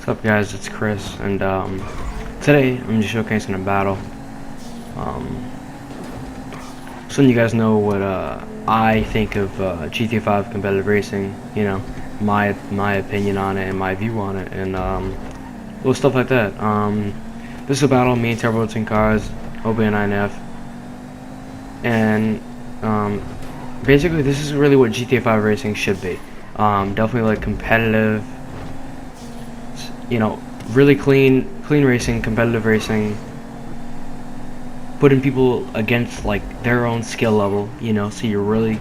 What's up, guys? It's Chris, and today I'm just showcasing a battle. So you guys know what I think of GTA 5 competitive racing. You know, my opinion on it and my view on it, and little stuff like that. This is a battle me and Turbo Twin Cars, OB9F, and basically this is really what GTA 5 racing should be. Definitely like competitive. You know, really clean racing, competitive racing, putting people against like their own skill level, you know, so you're really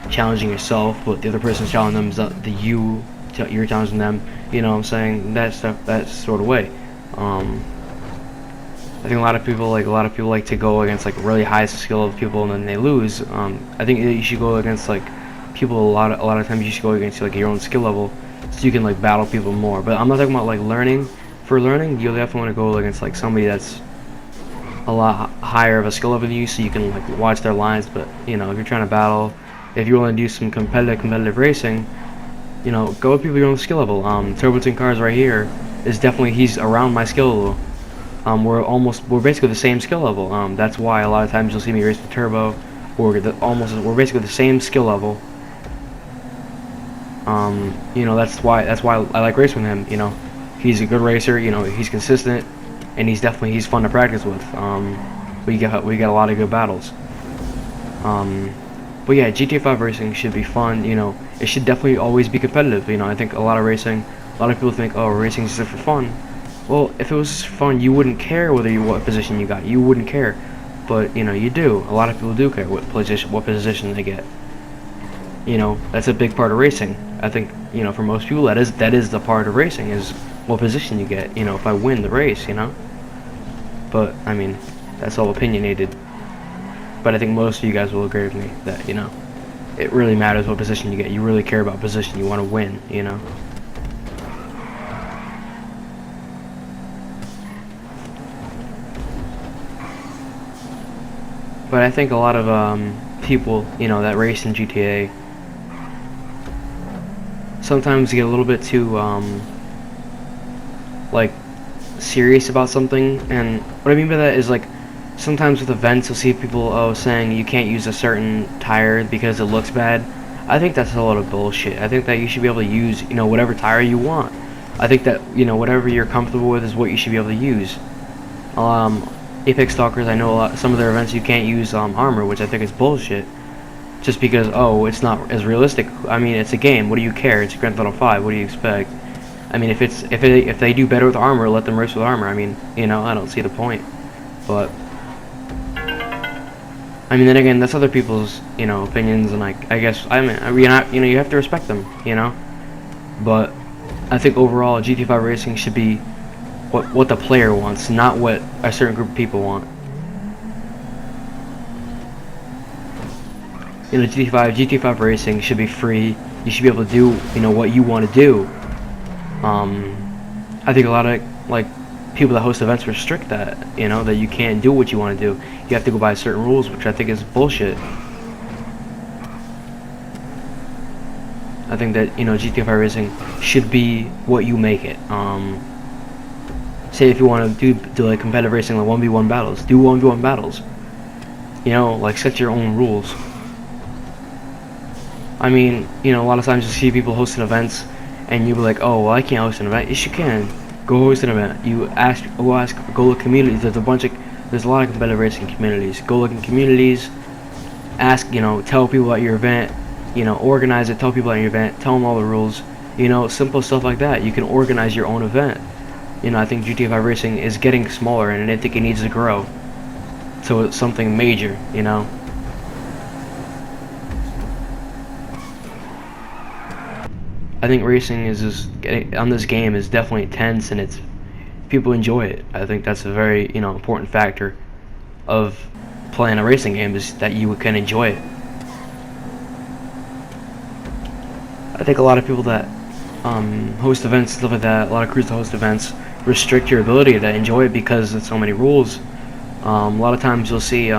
challenging yourself, but the other person's challenging them, you're challenging them, you know what I'm saying? That sort of way. I think a lot of people like to go against like really high skill of people and then they lose. I think you should go against like people a lot of times you should go against like your own skill level, so you can like battle people more. But I'm not talking about like learning. For learning, you'll definitely want to go against like somebody that's a lot higher of a skill level than you, so you can like watch their lines. But you know, if you're trying to battle, if you want to do some competitive racing, you know, go with people your own skill level. Turbo Twin Cars right here is definitely, he's around my skill level. We're basically the same skill level. That's why a lot of times you'll see me race with Turbo. We're basically the same skill level. You know, that's why I like racing with him. You know, he's a good racer. You know, he's consistent, and he's fun to practice with. We got a lot of good battles. But yeah, GTA 5 racing should be fun. You know, it should definitely always be competitive. You know, I think a lot of people think, oh, racing is just for fun. Well, if it was just fun, you wouldn't care what position you got. You wouldn't care, but you know, you do. A lot of people do care what position they get. You know, that's a big part of racing. I think, you know, for most people that is the part of racing, is what position you get. You know, if I win the race, you know. But I mean, that's all opinionated. But I think most of you guys will agree with me that, you know, it really matters what position you get. You really care about position. You want to win, you know. But I think a lot of people, you know, that race in GTA sometimes get a little bit too like serious about something. And what I mean by that is, like, sometimes with events you'll see people saying you can't use a certain tire because it looks bad. I think that's a lot of bullshit. I think that you should be able to use, you know, whatever tire you want. I think that, you know, whatever you're comfortable with is what you should be able to use. Apex Stalkers, I know some of their events you can't use armor, which I think is bullshit. Just because, oh, it's not as realistic. I mean, it's a game. What do you care? It's Grand Theft Auto 5. What do you expect? I mean, if they do better with armor, let them race with armor. I mean, you know, I don't see the point. But I mean, then again, that's other people's, you know, opinions, and like, I guess, I mean, you know, you have to respect them, you know. But I think overall, GTA 5 racing should be what the player wants, not what a certain group of people want. You know, GTA 5 racing should be free. You should be able to do, you know, what you want to do. I think a lot of like people that host events restrict that. You know, that you can't do what you want to do. You have to go by certain rules, which I think is bullshit. I think that, you know, GTA 5 racing should be what you make it. Say if you want to do like competitive racing, like 1v1 battles, do 1v1 battles. You know, like, set your own rules. I mean, you know, a lot of times you see people hosting events, and you'll be like, oh, well, I can't host an event. Yes, you can. Go host an event. Go look communities. There's a lot of competitive racing communities. Go look in communities. Ask, you know, tell people about your event. You know, organize it. Tell people about your event. Tell them all the rules. You know, simple stuff like that. You can organize your own event. You know, I think GTA 5 racing is getting smaller, and I think it needs to grow. So it's something major, you know. I think racing on this game is definitely intense, and people enjoy it. I think that's a very, you know, important factor of playing a racing game, is that you can enjoy it. I think a lot of people that host events, stuff like that, a lot of crews that host events restrict your ability to enjoy it because there's so many rules. A lot of times you'll see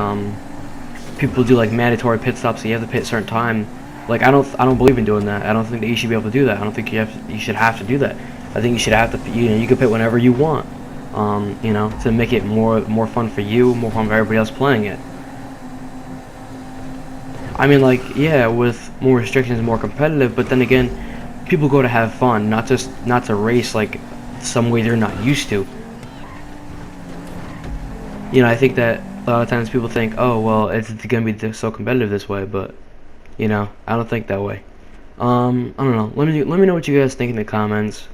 people do like mandatory pit stops, so you have to pit a certain time. Like, I don't believe in doing that. I don't think that you should be able to do that. I don't think you should have to do that. I think you should have to, you can pit whenever you want, to make it more fun for you, more fun for everybody else playing it. I mean, like, yeah, with more restrictions, more competitive, but then again, people go to have fun, not to race like some way they're not used to. I think that a lot of times people think, oh, well, it's gonna be so competitive this way, but I don't think that way. I don't know. Let me know what you guys think in the comments.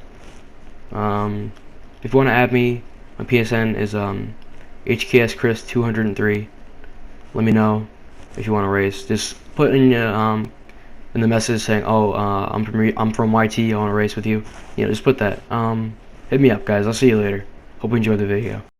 If you want to add me, my PSN is HKSChris203. Let me know if you want to race. Just put in the message saying, oh, I'm from YT. I want to race with you. Just put that. Hit me up, guys. I'll see you later. Hope you enjoyed the video.